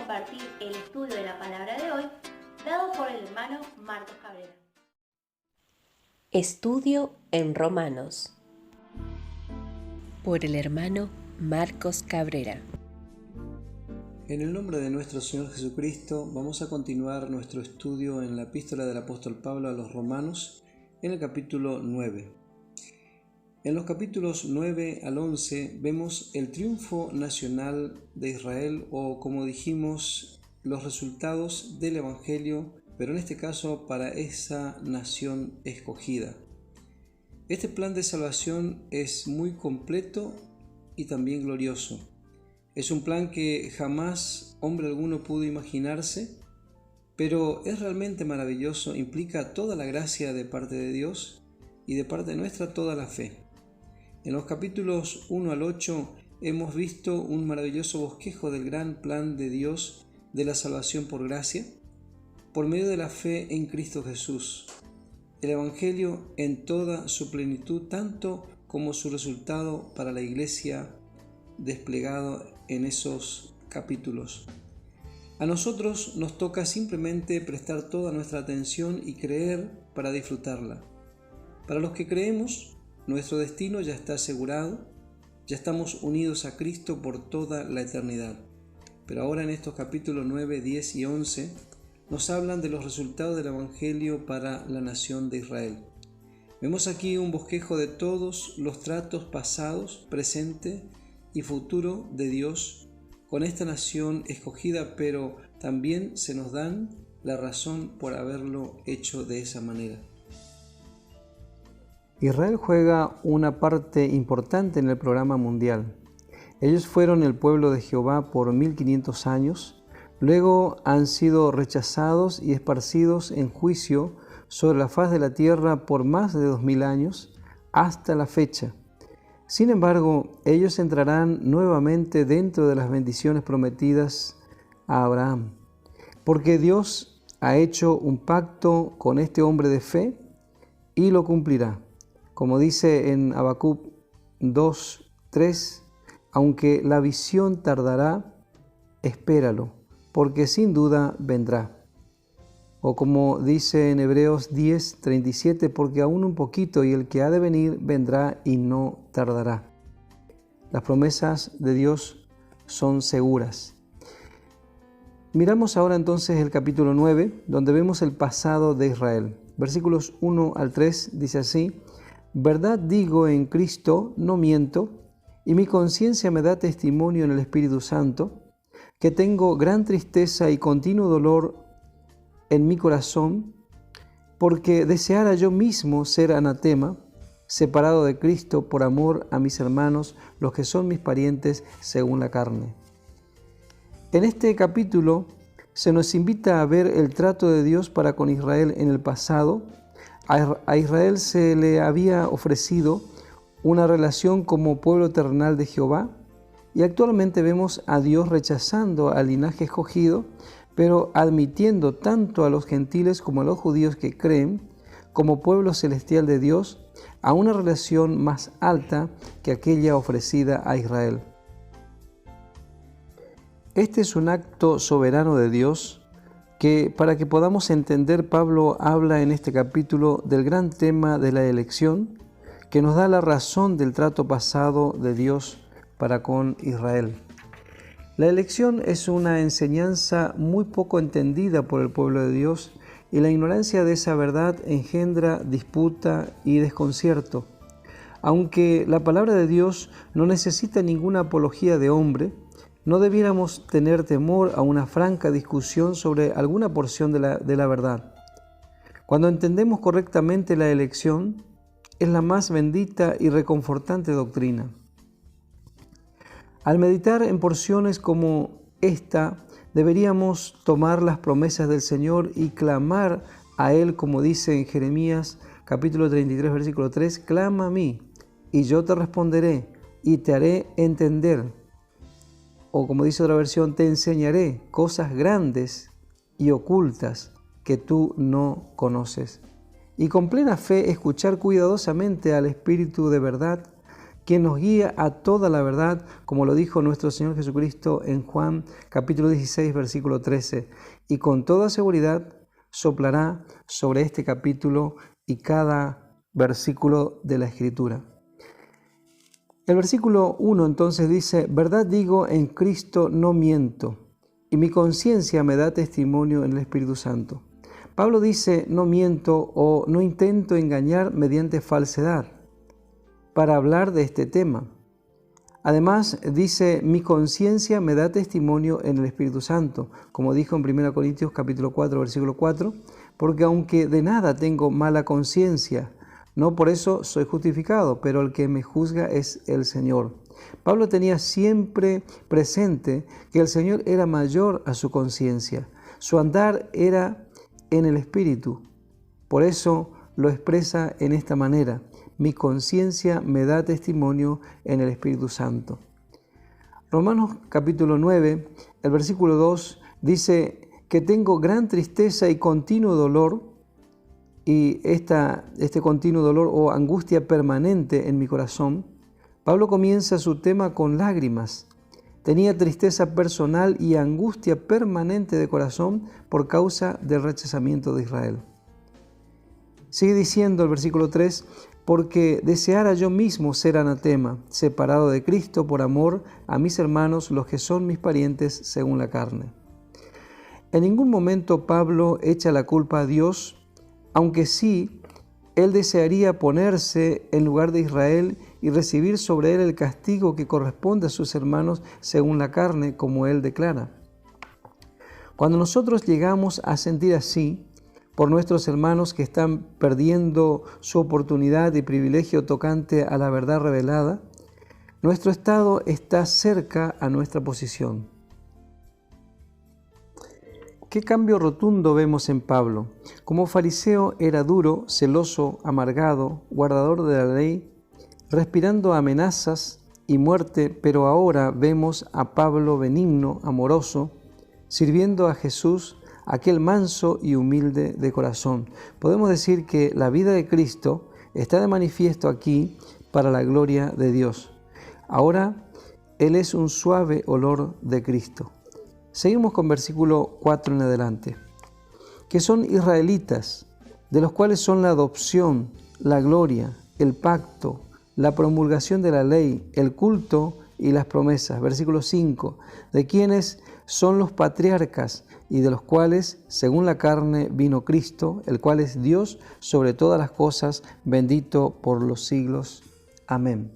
compartir el estudio de la palabra de hoy, dado por el hermano Marcos Cabrera. Estudio en Romanos, por el hermano Marcos Cabrera. En el nombre de nuestro Señor Jesucristo, vamos a continuar nuestro estudio en la epístola del apóstol Pablo a los Romanos, en el capítulo 9. En los capítulos 9 al 11 vemos el triunfo nacional de Israel, o como dijimos, los resultados del Evangelio, pero en este caso para esa nación escogida. Este plan de salvación es muy completo y también glorioso. Es un plan que jamás hombre alguno pudo imaginarse, pero es realmente maravilloso, implica toda la gracia de parte de Dios y de parte nuestra toda la fe. En los capítulos 1 al 8 hemos visto un maravilloso bosquejo del gran plan de Dios de la salvación por gracia, por medio de la fe en Cristo Jesús. El Evangelio en toda su plenitud, tanto como su resultado para la Iglesia desplegado en esos capítulos. A nosotros nos toca simplemente prestar toda nuestra atención y creer para disfrutarla. Para los que creemos, nuestro destino ya está asegurado, ya estamos unidos a Cristo por toda la eternidad. Pero ahora en estos capítulos 9, 10 y 11 nos hablan de los resultados del Evangelio para la nación de Israel. Vemos aquí un bosquejo de todos los tratos pasados, presente y futuro de Dios con esta nación escogida, pero también se nos dan la razón por haberlo hecho de esa manera. Israel juega una parte importante en el programa mundial. Ellos fueron el pueblo de Jehová por 1500 años, luego han sido rechazados y esparcidos en juicio sobre la faz de la tierra por más de 2000 años hasta la fecha. Sin embargo, ellos entrarán nuevamente dentro de las bendiciones prometidas a Abraham, porque Dios ha hecho un pacto con este hombre de fe y lo cumplirá. Como dice en Habacuc 2:3, aunque la visión tardará, espéralo, porque sin duda vendrá. O como dice en Hebreos 10:37, porque aún un poquito y el que ha de venir vendrá y no tardará. Las promesas de Dios son seguras. Miramos ahora entonces el capítulo 9, donde vemos el pasado de Israel. Versículos 1 al 3 dice así: verdad digo en Cristo, no miento, y mi conciencia me da testimonio en el Espíritu Santo, que tengo gran tristeza y continuo dolor en mi corazón, porque deseara yo mismo ser anatema, separado de Cristo por amor a mis hermanos, los que son mis parientes según la carne. En este capítulo se nos invita a ver el trato de Dios para con Israel en el pasado. A Israel se le había ofrecido una relación como pueblo terrenal de Jehová, y actualmente vemos a Dios rechazando al linaje escogido, pero admitiendo tanto a los gentiles como a los judíos que creen, como pueblo celestial de Dios, a una relación más alta que aquella ofrecida a Israel. Este es un acto soberano de Dios que, para que podamos entender, Pablo habla en este capítulo del gran tema de la elección, que nos da la razón del trato pasado de Dios para con Israel. La elección es una enseñanza muy poco entendida por el pueblo de Dios, y la ignorancia de esa verdad engendra disputa y desconcierto. Aunque la palabra de Dios no necesita ninguna apología de hombre, no debiéramos tener temor a una franca discusión sobre alguna porción de la verdad. Cuando entendemos correctamente la elección, es la más bendita y reconfortante doctrina. Al meditar en porciones como esta, deberíamos tomar las promesas del Señor y clamar a Él, como dice en Jeremías capítulo 33, versículo 3, clama a mí, y yo te responderé, y te haré entender. O como dice otra versión, te enseñaré cosas grandes y ocultas que tú no conoces. Y con plena fe escuchar cuidadosamente al Espíritu de verdad quien nos guía a toda la verdad, como lo dijo nuestro Señor Jesucristo en Juan capítulo 16, versículo 13, y con toda seguridad soplará sobre este capítulo y cada versículo de la Escritura. El versículo 1 entonces dice: verdad digo, en Cristo no miento, y mi conciencia me da testimonio en el Espíritu Santo. Pablo dice: no miento o no intento engañar mediante falsedad para hablar de este tema. Además dice: mi conciencia me da testimonio en el Espíritu Santo, como dijo en 1 Corintios capítulo 4, versículo 4, porque aunque de nada tengo mala conciencia, no por eso soy justificado, pero el que me juzga es el Señor. Pablo tenía siempre presente que el Señor era mayor a su conciencia. Su andar era en el Espíritu. Por eso lo expresa en esta manera: mi conciencia me da testimonio en el Espíritu Santo. Romanos capítulo 9, el versículo 2 dice que tengo gran tristeza y continuo dolor, y este continuo dolor o angustia permanente en mi corazón. Pablo comienza su tema con lágrimas. Tenía tristeza personal y angustia permanente de corazón por causa del rechazamiento de Israel. Sigue diciendo el versículo 3, porque deseara yo mismo ser anatema, separado de Cristo por amor a mis hermanos, los que son mis parientes según la carne. En ningún momento Pablo echa la culpa a Dios, aunque sí, él desearía ponerse en lugar de Israel y recibir sobre él el castigo que corresponde a sus hermanos según la carne, como él declara. Cuando nosotros llegamos a sentir así por nuestros hermanos que están perdiendo su oportunidad y privilegio tocante a la verdad revelada, nuestro estado está cerca a nuestra posición. ¿Qué cambio rotundo vemos en Pablo? Como fariseo era duro, celoso, amargado, guardador de la ley, respirando amenazas y muerte, pero ahora vemos a Pablo benigno, amoroso, sirviendo a Jesús, aquel manso y humilde de corazón. Podemos decir que la vida de Cristo está de manifiesto aquí para la gloria de Dios. Ahora Él es un suave olor de Cristo. Seguimos con versículo 4 en adelante. Que son israelitas, de los cuales son la adopción, la gloria, el pacto, la promulgación de la ley, el culto y las promesas. Versículo 5. De quienes son los patriarcas y de los cuales, según la carne, vino Cristo, el cual es Dios sobre todas las cosas, bendito por los siglos. Amén.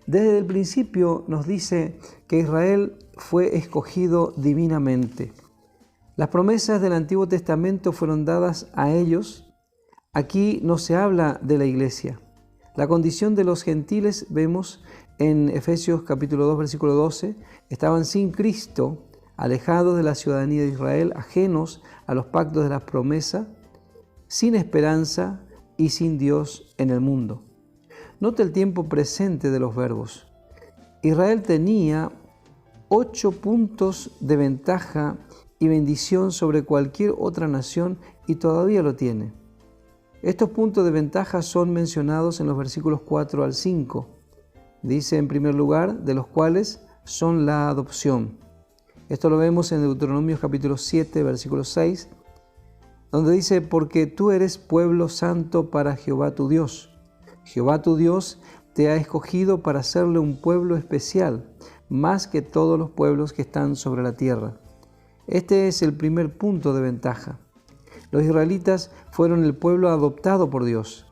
Desde el principio nos dice que Israel fue escogido divinamente. Las promesas del Antiguo Testamento fueron dadas a ellos. Aquí no se habla de la iglesia. La condición de los gentiles, vemos en Efesios capítulo 2, versículo 12, estaban sin Cristo, alejados de la ciudadanía de Israel, ajenos a los pactos de la promesa, sin esperanza y sin Dios en el mundo. Note el tiempo presente de los verbos. Israel tenía 8 puntos de ventaja y bendición sobre cualquier otra nación y todavía lo tiene. Estos puntos de ventaja son mencionados en los versículos 4 al 5. Dice en primer lugar, de los cuales son la adopción. Esto lo vemos en Deuteronomio capítulo 7, versículo 6, donde dice: porque tú eres pueblo santo para Jehová tu Dios. Jehová tu Dios te ha escogido para hacerle un pueblo especial, más que todos los pueblos que están sobre la tierra. Este es el primer punto de ventaja. Los israelitas fueron el pueblo adoptado por Dios.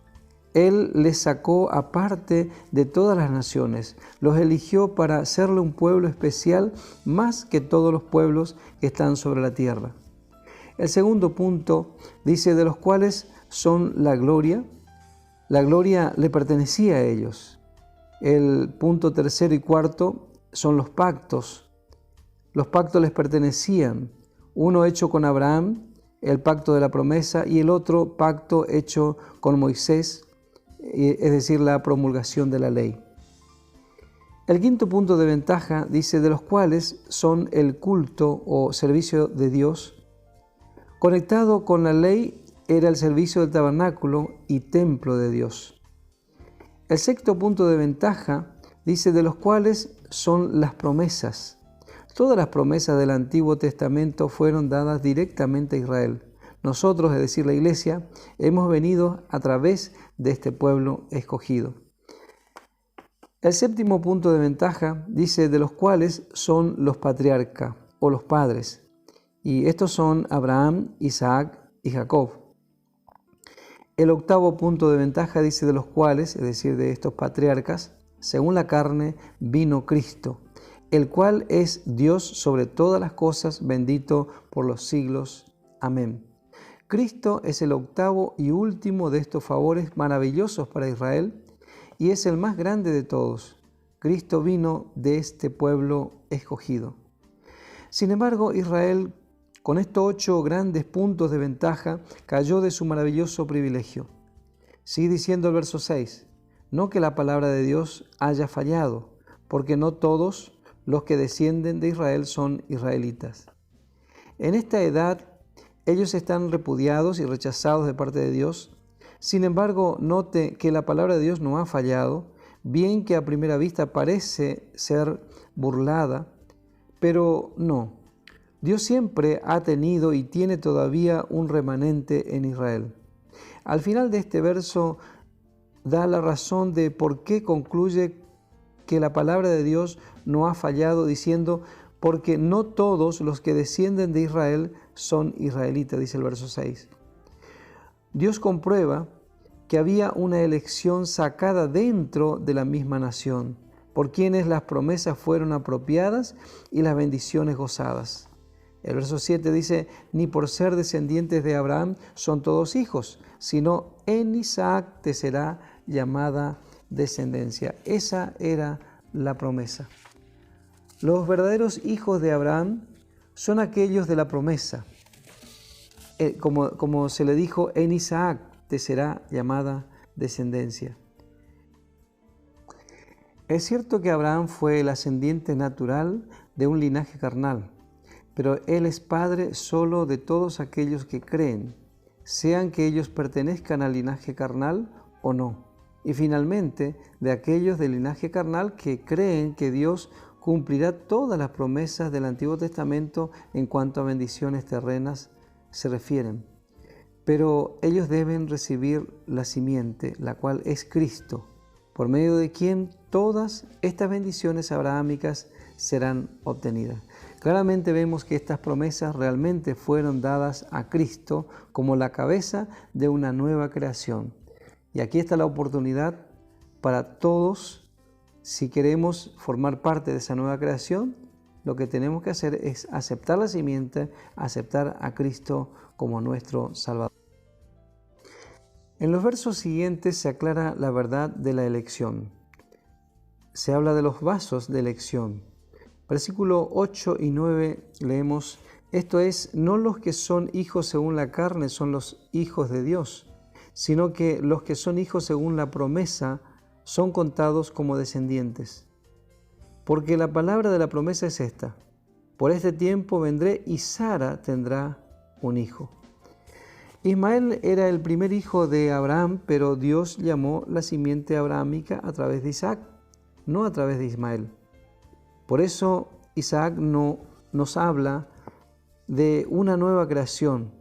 Él les sacó aparte de todas las naciones, los eligió para hacerle un pueblo especial, más que todos los pueblos que están sobre la tierra. El segundo punto dice: de los cuales son la gloria. La gloria le pertenecía a ellos. El punto tercero y cuarto son los pactos. Los pactos les pertenecían. Uno hecho con Abraham, el pacto de la promesa, y el otro pacto hecho con Moisés, es decir, la promulgación de la ley. El quinto punto de ventaja dice: de los cuales son el culto o servicio de Dios. Conectado con la ley era el servicio del tabernáculo y templo de Dios. El sexto punto de ventaja dice de los cuales son las promesas. Todas las promesas del Antiguo Testamento fueron dadas directamente a Israel. Nosotros, es decir, la Iglesia, hemos venido a través de este pueblo escogido. El séptimo punto de ventaja dice de los cuales son los patriarcas o los padres. Y estos son Abraham, Isaac y Jacob. El octavo punto de ventaja dice de los cuales, es decir, de estos patriarcas, según la carne vino Cristo, el cual es Dios sobre todas las cosas, bendito por los siglos. Amén. Cristo es el octavo y último de estos favores maravillosos para Israel y es el más grande de todos. Cristo vino de este pueblo escogido. Sin embargo, Israel, con estos 8 grandes puntos de ventaja, cayó de su maravilloso privilegio. Sigue diciendo el verso 6, no que la palabra de Dios haya fallado, porque no todos los que descienden de Israel son israelitas. En esta edad, ellos están repudiados y rechazados de parte de Dios. Sin embargo, note que la palabra de Dios no ha fallado, bien que a primera vista parece ser burlada, pero no. Dios siempre ha tenido y tiene todavía un remanente en Israel. Al final de este verso da la razón de por qué concluye que la palabra de Dios no ha fallado, diciendo, porque no todos los que descienden de Israel son israelitas, dice el verso 6. Dios comprueba que había una elección sacada dentro de la misma nación, por quienes las promesas fueron apropiadas y las bendiciones gozadas. El verso 7 dice, ni por ser descendientes de Abraham son todos hijos, sino en Isaac te será llamada descendencia. Esa era la promesa. Los verdaderos hijos de Abraham son aquellos de la promesa. Como se le dijo, en Isaac te será llamada descendencia. Es cierto que Abraham fue el ascendiente natural de un linaje carnal, pero él es padre solo de todos aquellos que creen, sean que ellos pertenezcan al linaje carnal o no. Y finalmente, de aquellos del linaje carnal que creen que Dios cumplirá todas las promesas del Antiguo Testamento en cuanto a bendiciones terrenas se refieren. Pero ellos deben recibir la simiente, la cual es Cristo, por medio de quien todas estas bendiciones abrahámicas serán obtenidas. Claramente vemos que estas promesas realmente fueron dadas a Cristo como la cabeza de una nueva creación. Y aquí está la oportunidad para todos, si queremos formar parte de esa nueva creación, lo que tenemos que hacer es aceptar la simiente, aceptar a Cristo como nuestro Salvador. En los versos siguientes se aclara la verdad de la elección. Se habla de los vasos de elección. Versículo 8 y 9 leemos, esto es, no los que son hijos según la carne son los hijos de Dios, sino que los que son hijos según la promesa son contados como descendientes. Porque la palabra de la promesa es esta, por este tiempo vendré y Sara tendrá un hijo. Ismael era el primer hijo de Abraham, pero Dios llamó la simiente abrahámica a través de Isaac, no a través de Ismael. Por eso Isaac no nos habla de una nueva creación.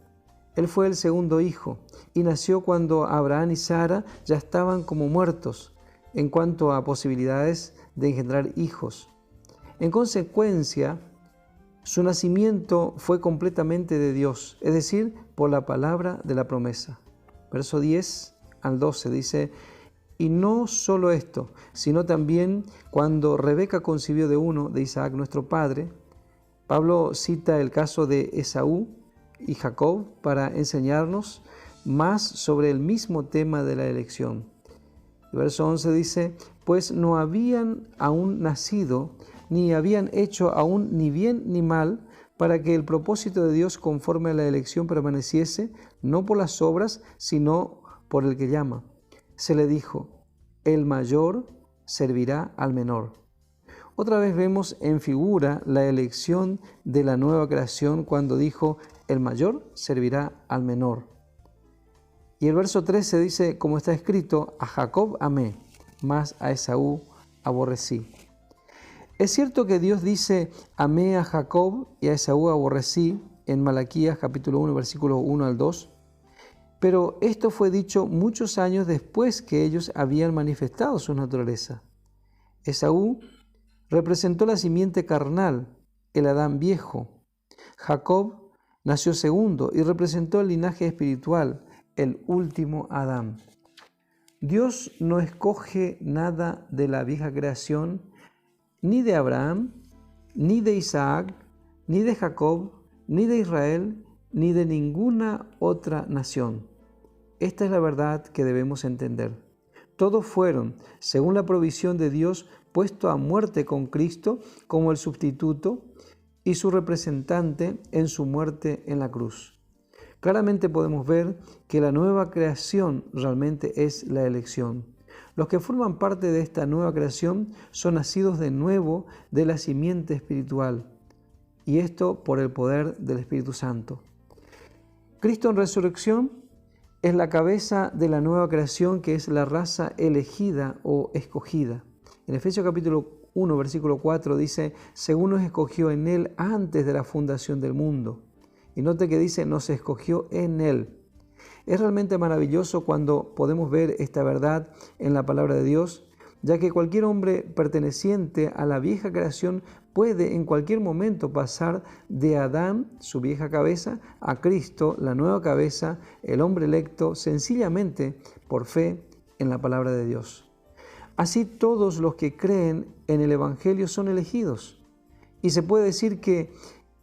Él fue el segundo hijo y nació cuando Abraham y Sara ya estaban como muertos en cuanto a posibilidades de engendrar hijos. En consecuencia, su nacimiento fue completamente de Dios, es decir, por la palabra de la promesa. Verso 10 al 12 dice, y no solo esto, sino también cuando Rebeca concibió de uno, de Isaac nuestro padre. Pablo cita el caso de Esaú y Jacob para enseñarnos más sobre el mismo tema de la elección. El verso 11 dice, pues no habían aún nacido, ni habían hecho aún ni bien ni mal, para que el propósito de Dios conforme a la elección permaneciese, no por las obras, sino por el que llama. Se le dijo, el mayor servirá al menor. Otra vez vemos en figura la elección de la nueva creación cuando dijo, el mayor servirá al menor. Y el verso 13 dice, como está escrito, a Jacob amé, mas a Esaú aborrecí. Es cierto que Dios dice, amé a Jacob y a Esaú aborrecí, en Malaquías capítulo 1, versículo 1 al 2, pero esto fue dicho muchos años después que ellos habían manifestado su naturaleza. Esaú representó la simiente carnal, el Adán viejo. Jacob nació segundo y representó el linaje espiritual, el último Adán. Dios no escoge nada de la vieja creación, ni de Abraham, ni de Isaac, ni de Jacob, ni de Israel, ni de ninguna otra nación. Esta es la verdad que debemos entender. Todos fueron, según la provisión de Dios, puestos a muerte con Cristo como el sustituto y su representante en su muerte en la cruz. Claramente podemos ver que la nueva creación realmente es la elección. Los que forman parte de esta nueva creación son nacidos de nuevo de la simiente espiritual, y esto por el poder del Espíritu Santo. Cristo en resurrección es la cabeza de la nueva creación, que es la raza elegida o escogida. En Efesios capítulo 1, versículo 4 dice, según nos escogió en Él antes de la fundación del mundo. Y note que dice, nos escogió en Él. Es realmente maravilloso cuando podemos ver esta verdad en la palabra de Dios, ya que cualquier hombre perteneciente a la vieja creación puede en cualquier momento pasar de Adán, su vieja cabeza, a Cristo, la nueva cabeza, el hombre electo, sencillamente por fe en la palabra de Dios. Así todos los que creen en el Evangelio son elegidos. Y se puede decir que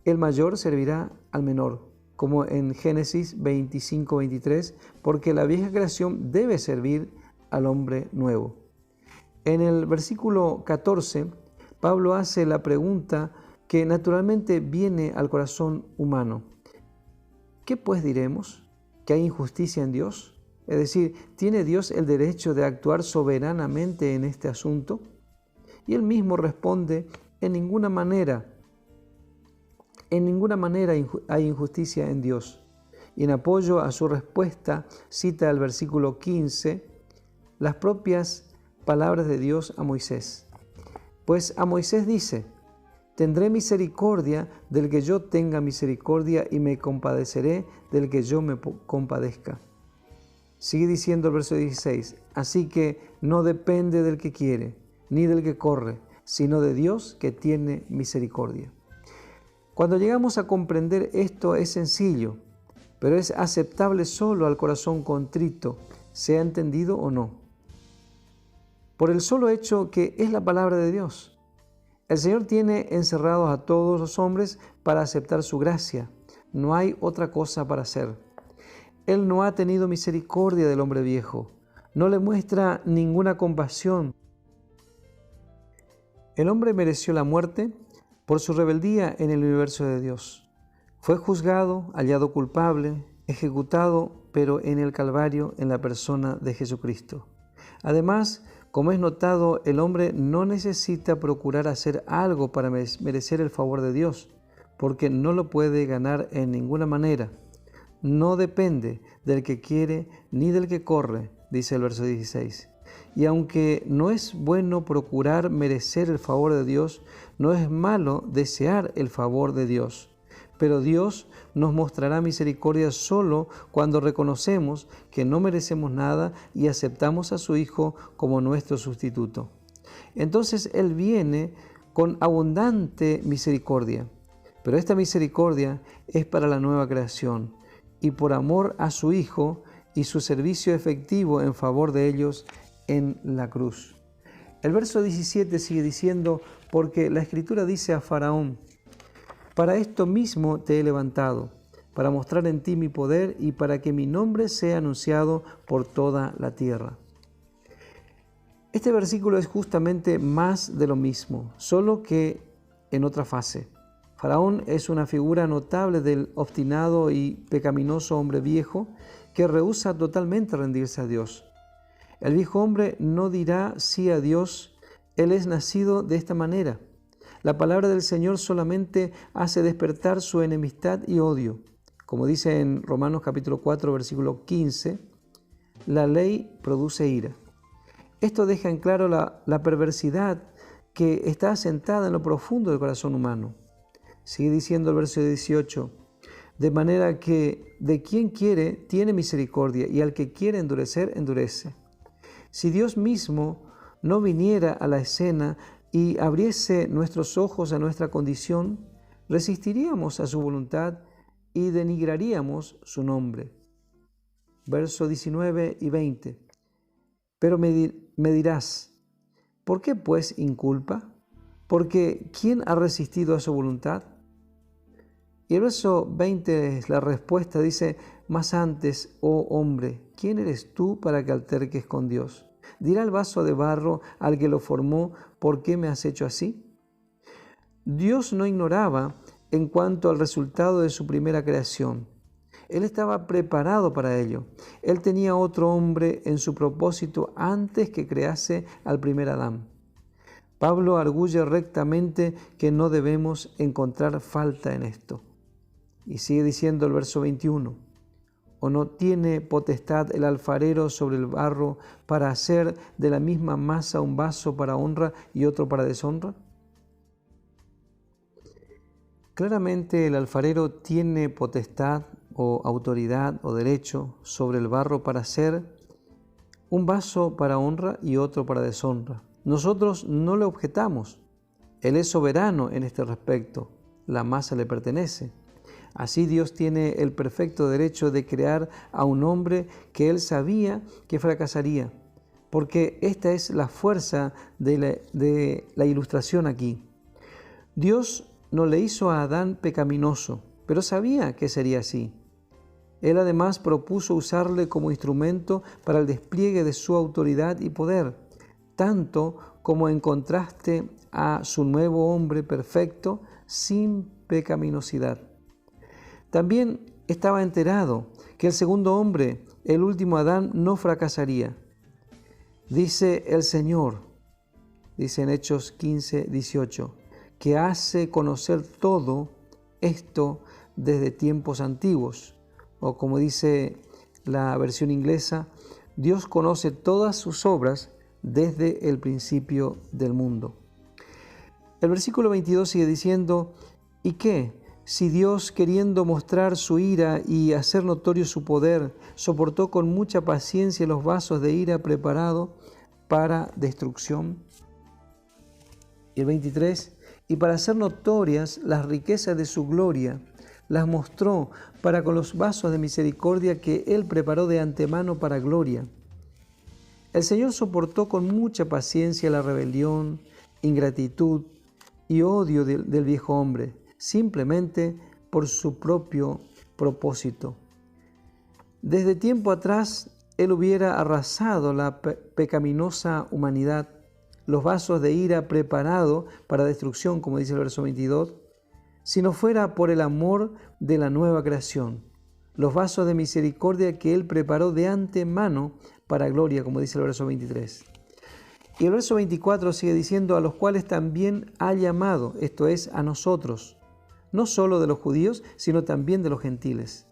el mayor servirá al menor, como en Génesis 25-23, porque la vieja creación debe servir al hombre nuevo. En el versículo 14, Pablo hace la pregunta que naturalmente viene al corazón humano. ¿Qué pues diremos? ¿Que hay injusticia en Dios? Es decir, ¿tiene Dios el derecho de actuar soberanamente en este asunto? Y él mismo responde, en ninguna manera hay injusticia en Dios. Y en apoyo a su respuesta, cita el versículo 15, las propias palabras de Dios a Moisés. Pues a Moisés dice, tendré misericordia del que yo tenga misericordia y me compadeceré del que yo me compadezca. Sigue diciendo el verso 16, así que no depende del que quiere, ni del que corre, sino de Dios que tiene misericordia. Cuando llegamos a comprender esto es sencillo, pero es aceptable solo al corazón contrito, sea entendido o no. Por el solo hecho que es la palabra de Dios. El Señor tiene encerrados a todos los hombres para aceptar su gracia. No hay otra cosa para hacer. Él no ha tenido misericordia del hombre viejo. No le muestra ninguna compasión. El hombre mereció la muerte por su rebeldía en el universo de Dios. Fue juzgado, hallado culpable, ejecutado, pero en el Calvario, en la persona de Jesucristo. Además, como es notado, el hombre no necesita procurar hacer algo para merecer el favor de Dios, porque no lo puede ganar en ninguna manera. No depende del que quiere ni del que corre, dice el verso 16. Y aunque no es bueno procurar merecer el favor de Dios, no es malo desear el favor de Dios. Pero Dios nos mostrará misericordia solo cuando reconocemos que no merecemos nada y aceptamos a su Hijo como nuestro sustituto. Entonces Él viene con abundante misericordia. Pero esta misericordia es para la nueva creación y por amor a su Hijo y su servicio efectivo en favor de ellos en la cruz. El verso 17 sigue diciendo, porque la Escritura dice a Faraón, para esto mismo te he levantado, para mostrar en ti mi poder y para que mi nombre sea anunciado por toda la tierra. Este versículo es justamente más de lo mismo, solo que en otra fase. Faraón es una figura notable del obstinado y pecaminoso hombre viejo que rehúsa totalmente rendirse a Dios. El viejo hombre no dirá sí a Dios, él es nacido de esta manera. La palabra del Señor solamente hace despertar su enemistad y odio. Como dice en Romanos capítulo 4, versículo 15, la ley produce ira. Esto deja en claro la perversidad que está asentada en lo profundo del corazón humano. Sigue diciendo el verso 18, de manera que de quien quiere tiene misericordia y al que quiere endurecer, endurece. Si Dios mismo no viniera a la escena y abriese nuestros ojos a nuestra condición, resistiríamos a su voluntad y denigraríamos su nombre. Versos 19 y 20. Pero me dirás, ¿por qué pues inculpa? Porque ¿quién ha resistido a su voluntad? Y el verso 20 es la respuesta, dice, mas antes, oh hombre, ¿quién eres tú para que alterques con Dios? Dirá el vaso de barro al que lo formó, ¿por qué me has hecho así? Dios no ignoraba en cuanto al resultado de su primera creación. Él estaba preparado para ello. Él tenía otro hombre en su propósito antes que crease al primer Adán. Pablo arguye rectamente que no debemos encontrar falta en esto. Y sigue diciendo el verso 21, ¿o no tiene potestad el alfarero sobre el barro para hacer de la misma masa un vaso para honra y otro para deshonra? Claramente el alfarero tiene potestad o autoridad o derecho sobre el barro para hacer un vaso para honra y otro para deshonra. Nosotros no le objetamos. Él es soberano en este respecto. La masa le pertenece. Así Dios tiene el perfecto derecho de crear a un hombre que Él sabía que fracasaría, porque esta es la fuerza de la ilustración aquí. Dios no le hizo a Adán pecaminoso, pero sabía que sería así. Él además propuso usarle como instrumento para el despliegue de su autoridad y poder, tanto como en contraste a su nuevo hombre perfecto sin pecaminosidad. También estaba enterado que el segundo hombre, el último Adán, no fracasaría. Dice el Señor, dice en Hechos 15, 18, que hace conocer todo esto desde tiempos antiguos. O como dice la versión inglesa, Dios conoce todas sus obras desde el principio del mundo. El versículo 22 sigue diciendo, ¿y qué? Si Dios, queriendo mostrar su ira y hacer notorio su poder, soportó con mucha paciencia los vasos de ira preparados para destrucción. Y el 23, y para hacer notorias las riquezas de su gloria, las mostró para con los vasos de misericordia que Él preparó de antemano para gloria. El Señor soportó con mucha paciencia la rebelión, ingratitud y odio del viejo hombre, simplemente por su propio propósito. Desde tiempo atrás, Él hubiera arrasado la pecaminosa humanidad, los vasos de ira preparados para destrucción, como dice el verso 22, si no fuera por el amor de la nueva creación, los vasos de misericordia que Él preparó de antemano para gloria, como dice el verso 23. Y el verso 24 sigue diciendo, a los cuales también ha llamado, esto es, a nosotros, no solo de los judíos, sino también de los gentiles.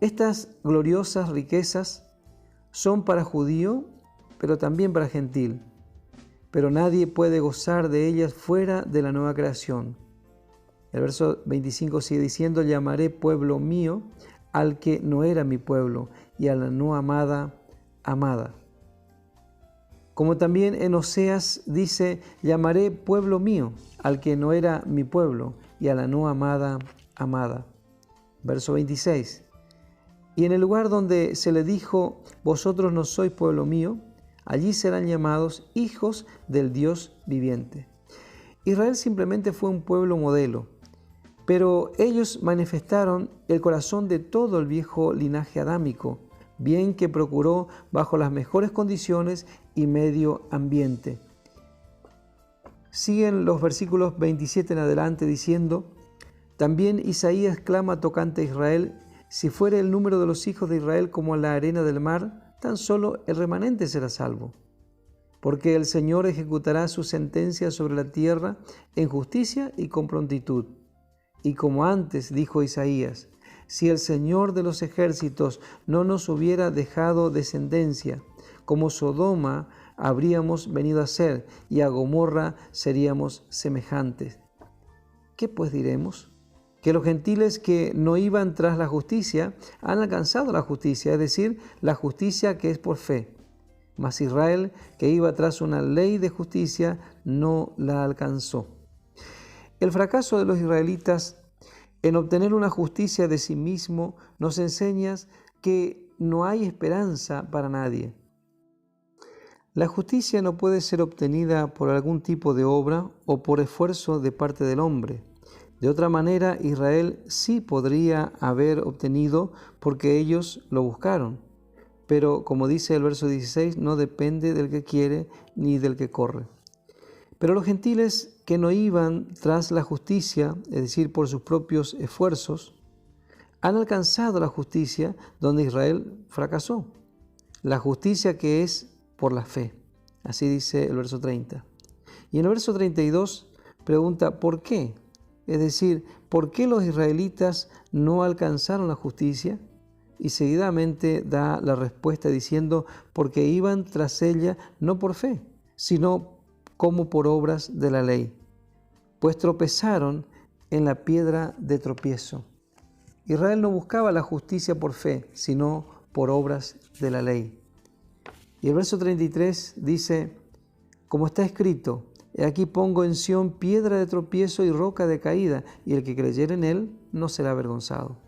Estas gloriosas riquezas son para judío, pero también para gentil. Pero nadie puede gozar de ellas fuera de la nueva creación. El verso 25 sigue diciendo, llamaré pueblo mío al que no era mi pueblo, y a la no amada, amada. Como también en Oseas dice, llamaré pueblo mío al que no era mi pueblo, y a la no amada, amada. Verso 26. Y en el lugar donde se le dijo, vosotros no sois pueblo mío, allí serán llamados hijos del Dios viviente. Israel simplemente fue un pueblo modelo, pero ellos manifestaron el corazón de todo el viejo linaje adámico, bien que procuró bajo las mejores condiciones y medio ambiente. Siguen los versículos 27 en adelante diciendo, también Isaías clama tocante a Israel, si fuere el número de los hijos de Israel como la arena del mar, tan solo el remanente será salvo. Porque el Señor ejecutará su sentencia sobre la tierra en justicia y con prontitud. Y como antes dijo Isaías, si el Señor de los ejércitos no nos hubiera dejado descendencia, como Sodoma habríamos venido a ser, y a Gomorra seríamos semejantes. ¿Qué pues diremos? Que los gentiles que no iban tras la justicia han alcanzado la justicia, es decir, la justicia que es por fe. Mas Israel, que iba tras una ley de justicia, no la alcanzó. El fracaso de los israelitas en obtener una justicia de sí mismo nos enseña que no hay esperanza para nadie. La justicia no puede ser obtenida por algún tipo de obra o por esfuerzo de parte del hombre. De otra manera, Israel sí podría haber obtenido porque ellos lo buscaron. Pero, como dice el verso 16, no depende del que quiere ni del que corre. Pero los gentiles que no iban tras la justicia, es decir, por sus propios esfuerzos, han alcanzado la justicia donde Israel fracasó. La justicia que es por la fe. Así dice el verso 30. Y en el verso 32 pregunta, ¿por qué? Es decir, ¿por qué los israelitas no alcanzaron la justicia? Y seguidamente da la respuesta diciendo, porque iban tras ella no por fe, sino como por obras de la ley, pues tropezaron en la piedra de tropiezo. Israel no buscaba la justicia por fe, sino por obras de la ley. Y el verso 33 dice, como está escrito, he aquí pongo en Sión piedra de tropiezo y roca de caída, y el que creyere en él no será avergonzado.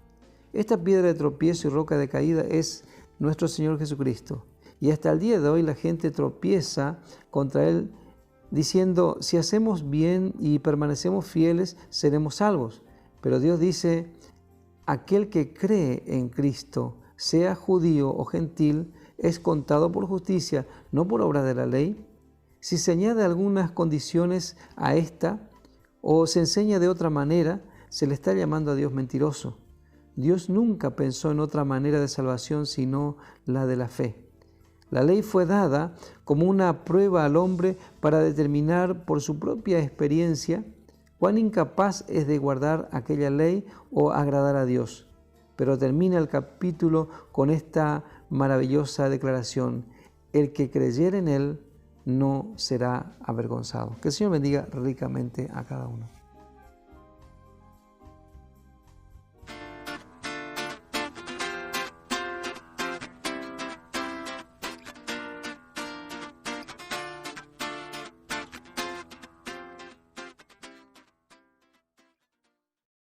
Esta piedra de tropiezo y roca de caída es nuestro Señor Jesucristo. Y hasta el día de hoy la gente tropieza contra Él diciendo, si hacemos bien y permanecemos fieles, seremos salvos. Pero Dios dice, aquel que cree en Cristo, sea judío o gentil, es contado por justicia, no por obra de la ley. Si se añade algunas condiciones a esta o se enseña de otra manera, se le está llamando a Dios mentiroso. Dios nunca pensó en otra manera de salvación sino la de la fe. La ley fue dada como una prueba al hombre para determinar por su propia experiencia cuán incapaz es de guardar aquella ley o agradar a Dios. Pero termina el capítulo con esta maravillosa declaración: el que creyere en Él no será avergonzado. Que el Señor bendiga ricamente a cada uno.